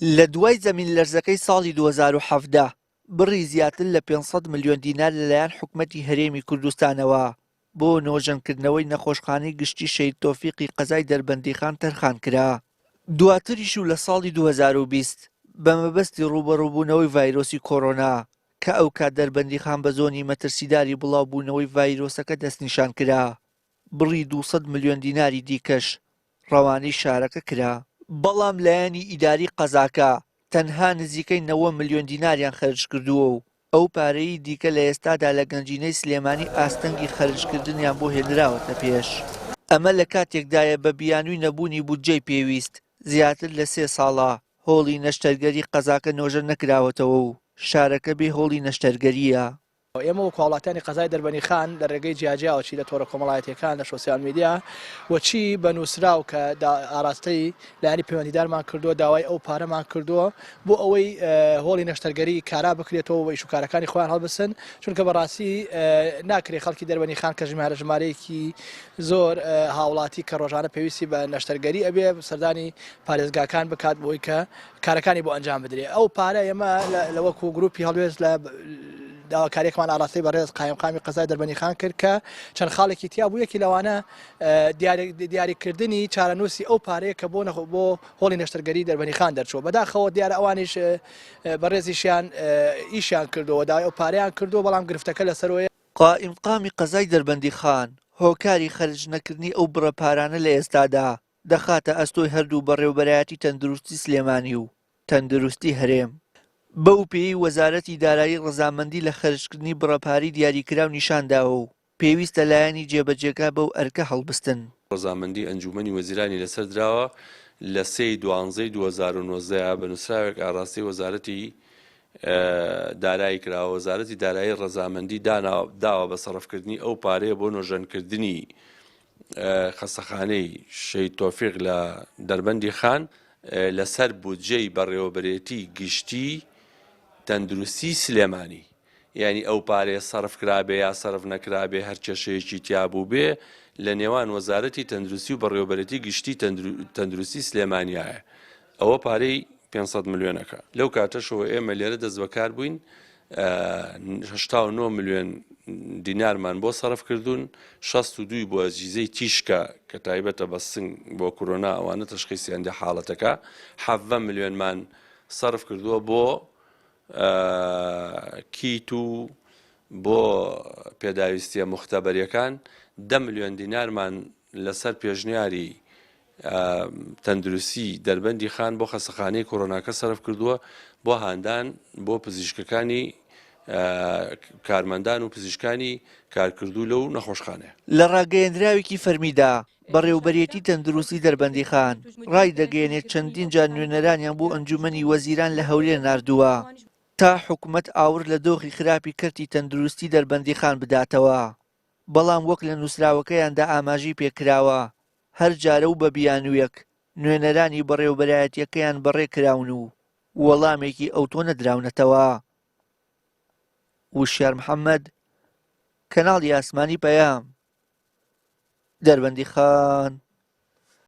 لە دوای زەمین لەرزەکەی ساڵی 2017 بڕی زیاتر لە 500 ملیۆن دینار لەلایەن حکومەتی هەرێمی کوردستانەوە بۆ نۆژەنکردنەوەی نەخۆشخانەی گشتی شەید تۆفیقی قەزای دەربەندیخان تەرخان کرا. دواتریش و لە ساڵی 2020 بە مەبەستی ڕوبەڕووبوونەوەی ڤایرۆسی کۆڕۆنا کە ئەو کات دەربەندیخان بە زۆنی مەترسیداری بڵاوبوونەوەی ڤایرۆسەکە دەستنیشان کرا. بڕی 200 ملیۆن دیناری دیکەش ڕەوانەی شارەکە کرا. بەڵام لایەنی ئیداری قەزاکە تەنها نزیکەی 90 ملیۆن دیناریان خەرج کردووە و ئەو پارەی دیکە لە ئێستادا لە گەنجینەی سلێمانی ئاستەنگی خەرجکردنیان بۆ هێنراوەتە پێش. ئەمە لە کاتێکدایە بە بیانووی نەبوونی بودجەی پێویست زیاتر لە 3 ساڵە هۆڵی نەشتەرگەری قەزاکە نۆژە نەکراوەتەوە و شارەکە بێ هۆڵی نەشتەرگەریە. ئێمە وەکو وڵاتانی قەزای دەربەنیخان لە ڕێگەی جیاجیاوەچی لە تۆڕە کۆمەڵایەتیەکان لە سۆسیال میدیا وەچی بە نووسراو کە ئاراستەی لایەنی پەیوەندیدارمان کردووە داوای ئەو پارەمان کردووە بۆ ئەوەی هۆڵی نەشتەرگەری کارا بکرێتەوە و ئیشوکارەکانی خۆیان هەڵبسن چونکە بەڕاستی ناکرێت خەڵکی دەربەنیخان کە ژمارەیەکی زۆر هاوڵاتی کە ڕۆژانە پێویستی بە نەشتەرگەری ئەبێ سەردانی پارێزگاکان بکات بۆی کە کارەکانی بۆ ئەنجام بدرێت. ئەو پارە ئێمە لە وەکو گروپی هەڵوێز لە داواکاریەکمان ئاراستەی بەڕێز قایمقامی قەزای دەربەنیخان کرد کە چەند خاڵێکی تیا بوو یەکی لەوانە دیاریکردنی چارەنووسی ئەو پارەیە کە بۆ هۆڵی نەشتەرگەری دەربەنیخان دەرچووە بەداخەوە دیارە ئەوانیش بەڕێزیشیان ئیشیان کردووە داوای ئەو پارەیان کردووە بەڵام گرفتەکە لەسەرەوەی قائیمقامی قەزای دەربەندیخان هۆکاری خەرجنەکردنی ئەو بڕە پارانە لە ئێستادا دەخاتە ئەستۆی هەردوو بەڕێوەبەرایەتی تەندروستی سلێمانی و تەندروستی هەرێم. بەو پێی وەزارەتی دارایی ڕەزامەندی لە خەرجکردنی بڕەپاری دیاریکراو نیشانداوە و پێویستە لایەنی جێبەجێگا بەو ئەرکە هەڵبستن. ڕەزامەندی ئەنجومەنی وەزیرانی لەسەر درراوە لە 3/12/2019 بە نووسراوێک ئاڕاستی وەزارەتی دارایی کراوە وەزارەتی دارایی ڕەزامەندی داوە بە سەرفکردنی ئەو پارەیە بۆ نۆژەنکردنی خەستەخانەی شەید تۆفیق لە دەربەندی خان لەسەر بودجەی بەڕێوەبەرێتی گشتی تەندروستی سلێمانی یعنی ئەو پارەیە سەرف کرابێ یا سەرف نەکرابێ هەر کێشەیەکی تیابوو بێ لە نێوان وەزارەتی تەندروستی و بەڕێوەبەرێتی گشتی تەندروستی سلێمانیایە ئەوە پارەی 500 ملیۆنەکە لەو کاتەشەوە ئێمە لێرە دەست بەکار بووین 89 ملیۆن دینارمان بۆ سەرف کردوون 62 بۆ ئەجیزەی تیشکە کە تایبەتە بە سنگ بۆ کۆرۆنا ئەوانە تەشخیصیاندی حاڵەتەکە 70 ملیۆنمان سەرف کردووە بۆ کیت و بۆ پێداویستیە مختەبەریەکان 10 ملیۆن دینارمان لەسەر پێشنیاری تەندروستی دەربەندی خان بۆ خەستەخانەی کۆڕۆناکە سەرف کردووە بۆ هاندان بۆ پزیشکەکانی کارمەندان و پزیشکانی کارکردوو لەو نەخۆشخانەیە. لە ڕاگەیەندراوێکی فەرمیدا بەڕێوەبەرێتی تەندروستی دەربەندی خان ڕای دەگەێنێت چەندین جار نوێنەرانیان بۆ ئەنجومەنی وەزیران لە هەولێر ناردووە تا حکوومەت ئاور لە دۆخی خراپی کردی تەندروستی دەربەندی خان بداتەوە. بەڵام وەک لە نووسراوەکەیاندا ئاماژی پێکراوە هەر جارە و بە بیانوویەک نوێنەرانی بەڕێوەبەرایەتیەکەیان بەڕێکراون و وەڵامێکی ئەوتۆ نەدراونەتەوە. وشیار محەممەد کەناڵی ئاسمانی پەیام دەربەندی خان.